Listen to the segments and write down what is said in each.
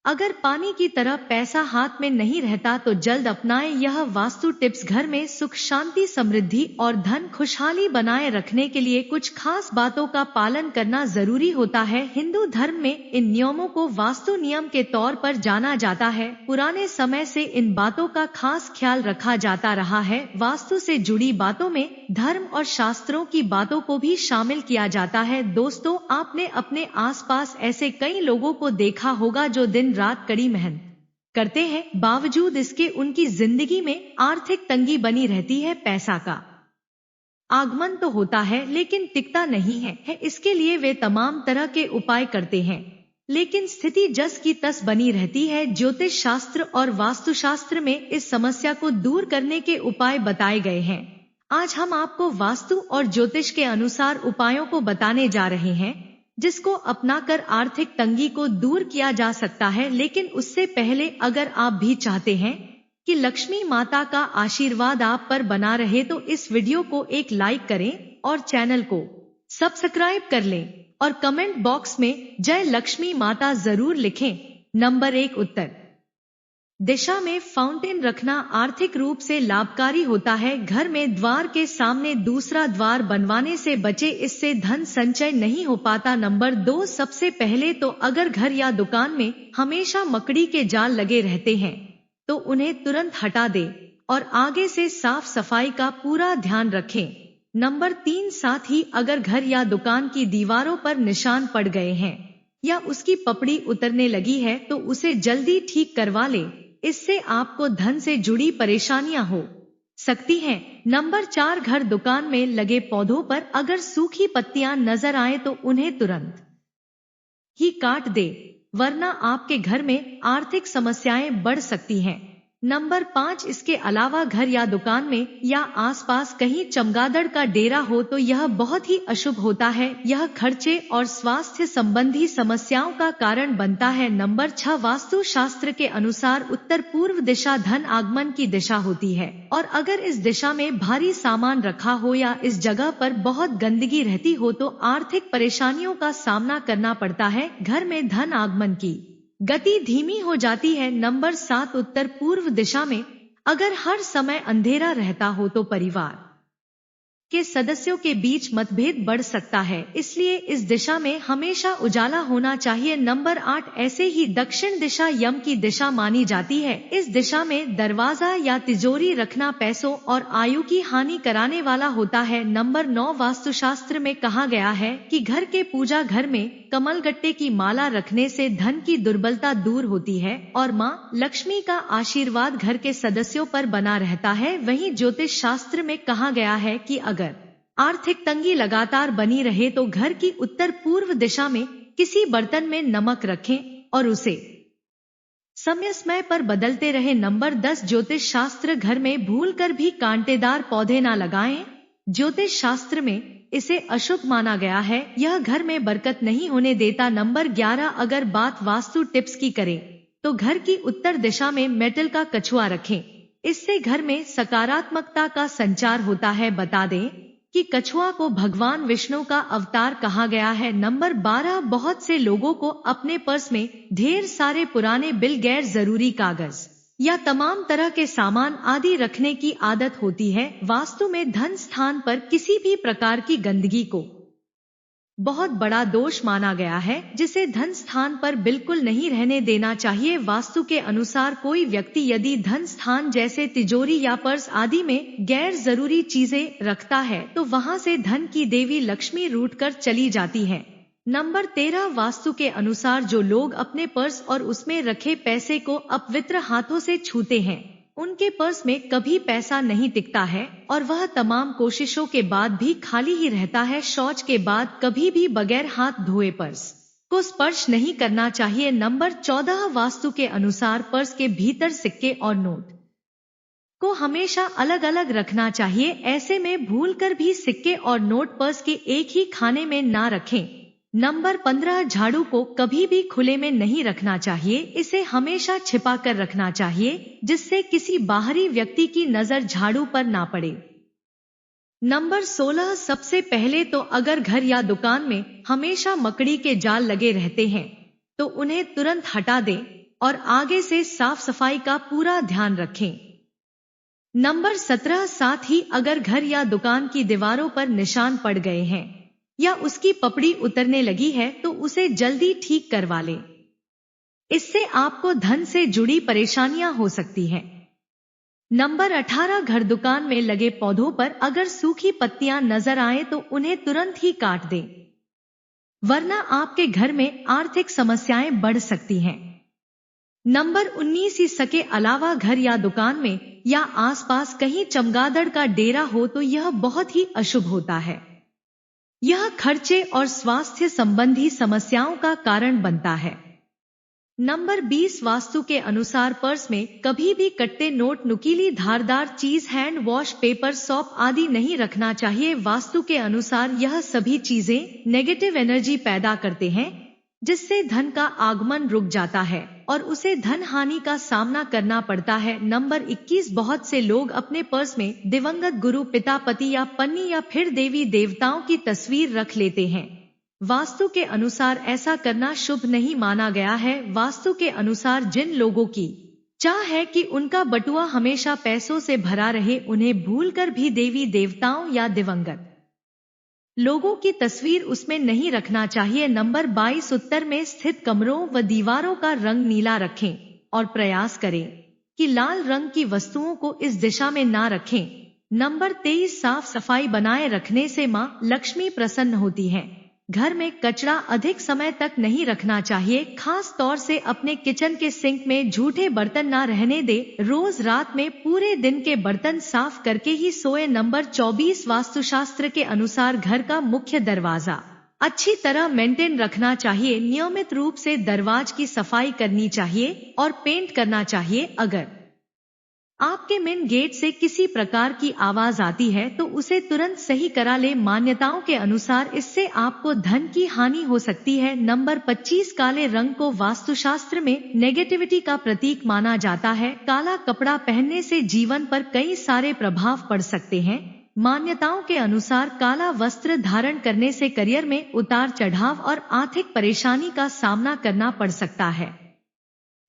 अगर पानी की तरह पैसा हाथ में नहीं रहता तो जल्द अपनाएं यह वास्तु टिप्स। घर में सुख शांति समृद्धि और धन खुशहाली बनाए रखने के लिए कुछ खास बातों का पालन करना जरूरी होता है। हिंदू धर्म में इन नियमों को वास्तु नियम के तौर पर जाना जाता है। पुराने समय से इन बातों का खास ख्याल रखा जाता रहा है। वास्तु से जुड़ी बातों में धर्म और शास्त्रों की बातों को भी शामिल किया जाता है। दोस्तों, आपने अपने आसपास ऐसे कई लोगों को देखा होगा जो दिन रात कड़ी मेहनत करते हैं, बावजूद इसके उनकी जिंदगी में आर्थिक तंगी बनी रहती है। पैसा का आगमन तो होता है लेकिन टिकता नहीं है। इसके लिए वे तमाम तरह के उपाय करते हैं, लेकिन स्थिति जस की तस बनी रहती है। ज्योतिष शास्त्र और वास्तुशास्त्र में इस समस्या को दूर करने के उपाय बताए गए हैं। आज हम आपको वास्तु और ज्योतिष के अनुसार उपायों को बताने जा रहे हैं, जिसको अपनाकर आर्थिक तंगी को दूर किया जा सकता है। लेकिन उससे पहले अगर आप भी चाहते हैं कि लक्ष्मी माता का आशीर्वाद आप पर बना रहे तो इस वीडियो को एक लाइक करें और चैनल को सब्सक्राइब कर लें और कमेंट बॉक्स में जय लक्ष्मी माता जरूर लिखें। नंबर 1, उत्तर दिशा में फाउंटेन रखना आर्थिक रूप से लाभकारी होता है। घर में द्वार के सामने दूसरा द्वार बनवाने से बचे, इससे धन संचय नहीं हो पाता। नंबर 2, सबसे पहले तो अगर घर या दुकान में हमेशा मकड़ी के जाल लगे रहते हैं तो उन्हें तुरंत हटा दें और आगे से साफ सफाई का पूरा ध्यान रखें। नंबर 3, साथ ही अगर घर या दुकान की दीवारों पर निशान पड़ गए हैं या उसकी पपड़ी उतरने लगी है तो उसे जल्दी ठीक करवा लें, इससे आपको धन से जुड़ी परेशानियां हो सकती हैं। नंबर 4, घर दुकान में लगे पौधों पर अगर सूखी पत्तियां नजर आए तो उन्हें तुरंत ही काट दे, वरना आपके घर में आर्थिक समस्याएं बढ़ सकती हैं। नंबर 5, इसके अलावा घर या दुकान में या आसपास कहीं चमगादड़ का डेरा हो तो यह बहुत ही अशुभ होता है। यह खर्चे और स्वास्थ्य संबंधी समस्याओं का कारण बनता है। नंबर 6, वास्तु शास्त्र के अनुसार उत्तर पूर्व दिशा धन आगमन की दिशा होती है और अगर इस दिशा में भारी सामान रखा हो या इस जगह पर बहुत गंदगी रहती हो तो आर्थिक परेशानियों का सामना करना पड़ता है। घर में धन आगमन की गति धीमी हो जाती है। नंबर 7, उत्तर पूर्व दिशा में अगर हर समय अंधेरा रहता हो तो परिवार के सदस्यों के बीच मतभेद बढ़ सकता है, इसलिए इस दिशा में हमेशा उजाला होना चाहिए। नंबर 8, ऐसे ही दक्षिण दिशा यम की दिशा मानी जाती है। इस दिशा में दरवाजा या तिजोरी रखना पैसों और आयु की हानि कराने वाला होता है। नंबर 9, वास्तुशास्त्र में कहा गया है कि घर के पूजा घर में कमलगट्टे की माला रखने से धन की दुर्बलता दूर होती है और मां लक्ष्मी का आशीर्वाद घर के सदस्यों पर बना रहता है। वहीं ज्योतिष शास्त्र में कहा गया है कि अगर आर्थिक तंगी लगातार बनी रहे तो घर की उत्तर पूर्व दिशा में किसी बर्तन में नमक रखें और उसे समय समय पर बदलते रहे। नंबर 10, ज्योतिष शास्त्र घर में भूलकर भी कांटेदार पौधे ना लगाएं। ज्योतिष शास्त्र में इसे अशुभ माना गया है, यह घर में बरकत नहीं होने देता। नंबर 11, अगर बात वास्तु टिप्स की करें तो घर की उत्तर दिशा में मेटल का कछुआ रखें, इससे घर में सकारात्मकता का संचार होता है। बता दें कि कछुआ को भगवान विष्णु का अवतार कहा गया है। नंबर 12, बहुत से लोगों को अपने पर्स में ढेर सारे पुराने बिल, गैर जरूरी कागज या तमाम तरह के सामान आदि रखने की आदत होती है। वास्तु में धन स्थान पर किसी भी प्रकार की गंदगी को बहुत बड़ा दोष माना गया है, जिसे धन स्थान पर बिल्कुल नहीं रहने देना चाहिए। वास्तु के अनुसार कोई व्यक्ति यदि धन स्थान जैसे तिजोरी या पर्स आदि में गैर जरूरी चीजें रखता है तो वहां से धन की देवी लक्ष्मी रूठकर चली जाती है। नंबर 13, वास्तु के अनुसार जो लोग अपने पर्स और उसमें रखे पैसे को अपवित्र हाथों से छूते हैं उनके पर्स में कभी पैसा नहीं टिकता है और वह तमाम कोशिशों के बाद भी खाली ही रहता है। शौच के बाद कभी भी बगैर हाथ धोए पर्स को स्पर्श नहीं करना चाहिए। नंबर 14, वास्तु के अनुसार पर्स के भीतर सिक्के और नोट को हमेशा अलग अलग रखना चाहिए। ऐसे में भूलकर भी सिक्के और नोट पर्स के एक ही खाने में ना रखें। नंबर 15, झाड़ू को कभी भी खुले में नहीं रखना चाहिए, इसे हमेशा छिपा कर रखना चाहिए जिससे किसी बाहरी व्यक्ति की नजर झाड़ू पर ना पड़े। नंबर 16, सबसे पहले तो अगर घर या दुकान में हमेशा मकड़ी के जाल लगे रहते हैं तो उन्हें तुरंत हटा दें और आगे से साफ सफाई का पूरा ध्यान रखें। नंबर 17, साथ ही अगर घर या दुकान की दीवारों पर निशान पड़ गए हैं या उसकी पपड़ी उतरने लगी है तो उसे जल्दी ठीक करवा लें। इससे आपको धन से जुड़ी परेशानियां हो सकती हैं। नंबर 18, घर दुकान में लगे पौधों पर अगर सूखी पत्तियां नजर आए तो उन्हें तुरंत ही काट दें, वरना आपके घर में आर्थिक समस्याएं बढ़ सकती हैं। नंबर 19, इसके अलावा घर या दुकान में या आसपास कहीं चमगादड़ का डेरा हो तो यह बहुत ही अशुभ होता है। यह खर्चे और स्वास्थ्य संबंधी समस्याओं का कारण बनता है। नंबर 20, वास्तु के अनुसार पर्स में कभी भी कट्टे नोट, नुकीली धारदार चीज, हैंड वॉश, पेपर, सौंप आदि नहीं रखना चाहिए। वास्तु के अनुसार यह सभी चीजें नेगेटिव एनर्जी पैदा करते हैं, जिससे धन का आगमन रुक जाता है और उसे धन हानि का सामना करना पड़ता है। नंबर 21, बहुत से लोग अपने पर्स में दिवंगत गुरु, पिता, पति या पत्नी या फिर देवी देवताओं की तस्वीर रख लेते हैं। वास्तु के अनुसार ऐसा करना शुभ नहीं माना गया है। वास्तु के अनुसार जिन लोगों की चाह है कि उनका बटुआ हमेशा पैसों से भरा रहे, उन्हें भूलकर भी देवी देवताओं या दिवंगत लोगों की तस्वीर उसमें नहीं रखना चाहिए। नंबर 22, उत्तर में स्थित कमरों व दीवारों का रंग नीला रखें और प्रयास करें कि लाल रंग की वस्तुओं को इस दिशा में ना रखें। नंबर 23, साफ सफाई बनाए रखने से मां लक्ष्मी प्रसन्न होती है। घर में कचरा अधिक समय तक नहीं रखना चाहिए, खास तौर से अपने किचन के सिंक में झूठे बर्तन ना रहने दे। रोज रात में पूरे दिन के बर्तन साफ करके ही सोए। नंबर 24, वास्तुशास्त्र के अनुसार घर का मुख्य दरवाजा अच्छी तरह मेंटेन रखना चाहिए। नियमित रूप से दरवाजे की सफाई करनी चाहिए और पेंट करना चाहिए। अगर आपके मेन गेट से किसी प्रकार की आवाज आती है तो उसे तुरंत सही करा ले। मान्यताओं के अनुसार इससे आपको धन की हानि हो सकती है। नंबर 25, काले रंग को वास्तुशास्त्र में नेगेटिविटी का प्रतीक माना जाता है। काला कपड़ा पहनने से जीवन पर कई सारे प्रभाव पड़ सकते हैं। मान्यताओं के अनुसार काला वस्त्र धारण करने से करियर में उतार चढ़ाव और आर्थिक परेशानी का सामना करना पड़ सकता है।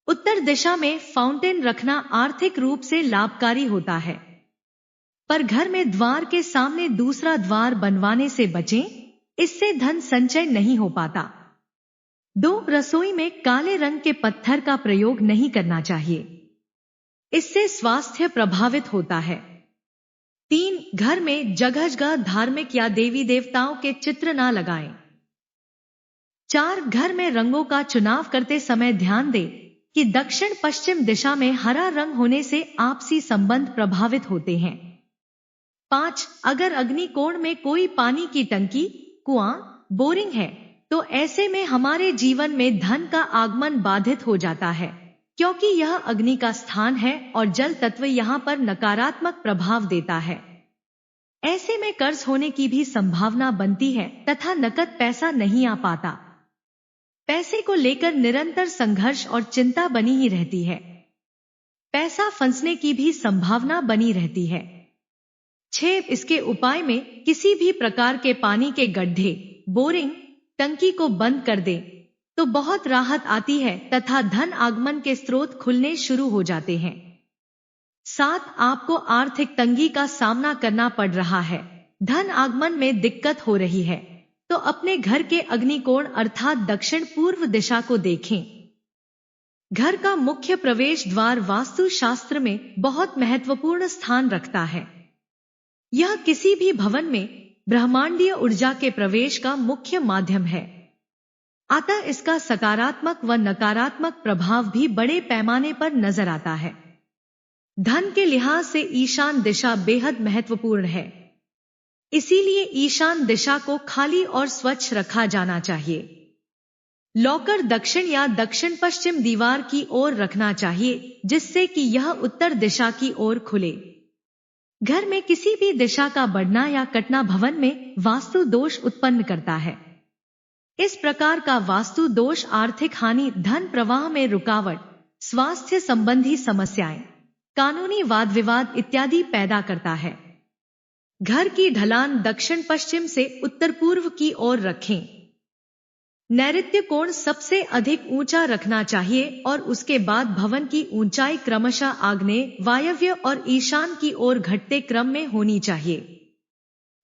उत्तर दिशा में फाउंटेन रखना आर्थिक रूप से लाभकारी होता है, पर घर में द्वार के सामने दूसरा द्वार बनवाने से बचें, इससे धन संचय नहीं हो पाता। 2, रसोई में काले रंग के पत्थर का प्रयोग नहीं करना चाहिए, इससे स्वास्थ्य प्रभावित होता है। 3, घर में जगह जगह धार्मिक या देवी देवताओं के चित्र ना लगाएं। 4, घर में रंगों का चुनाव करते समय ध्यान दें कि दक्षिण पश्चिम दिशा में हरा रंग होने से आपसी संबंध प्रभावित होते हैं। 5, अगर अग्निकोण में कोई पानी की टंकी, कुआं, बोरिंग है तो ऐसे में हमारे जीवन में धन का आगमन बाधित हो जाता है, क्योंकि यह अग्नि का स्थान है और जल तत्व यहाँ पर नकारात्मक प्रभाव देता है। ऐसे में कर्ज होने की भी संभावना बनती है तथा नकद पैसा नहीं आ पाता। पैसे को लेकर निरंतर संघर्ष और चिंता बनी ही रहती है। पैसा फंसने की भी संभावना बनी रहती है। 6, इसके उपाय में किसी भी प्रकार के पानी के गड्ढे, बोरिंग, टंकी को बंद कर दें तो बहुत राहत आती है तथा धन आगमन के स्रोत खुलने शुरू हो जाते हैं। 7, आपको आर्थिक तंगी का सामना करना पड़ रहा है, धन आगमन में दिक्कत हो रही है तो अपने घर के अग्निकोण अर्थात दक्षिण पूर्व दिशा को देखें। घर का मुख्य प्रवेश द्वार वास्तु शास्त्र में बहुत महत्वपूर्ण स्थान रखता है। यह किसी भी भवन में ब्रह्मांडीय ऊर्जा के प्रवेश का मुख्य माध्यम है, अतः इसका सकारात्मक व नकारात्मक प्रभाव भी बड़े पैमाने पर नजर आता है। धन के लिहाज से ईशान दिशा बेहद महत्वपूर्ण है, इसीलिए ईशान दिशा को खाली और स्वच्छ रखा जाना चाहिए। लॉकर दक्षिण या दक्षिण पश्चिम दीवार की ओर रखना चाहिए, जिससे कि यह उत्तर दिशा की ओर खुले। घर में किसी भी दिशा का बढ़ना या कटना भवन में वास्तु दोष उत्पन्न करता है। इस प्रकार का वास्तु दोष आर्थिक हानि, धन प्रवाह में रुकावट, स्वास्थ्य संबंधी समस्याएं, कानूनी वाद विवाद इत्यादि पैदा करता है। घर की ढलान दक्षिण पश्चिम से उत्तर पूर्व की ओर रखें। नैऋत्य कोण सबसे अधिक ऊंचा रखना चाहिए और उसके बाद भवन की ऊंचाई क्रमशः आग्नेय, वायव्य और ईशान की ओर घटते क्रम में होनी चाहिए।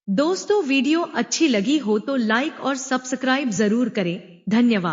दोस्तों वीडियो अच्छी लगी हो तो लाइक और सब्सक्राइब जरूर करें। धन्यवाद।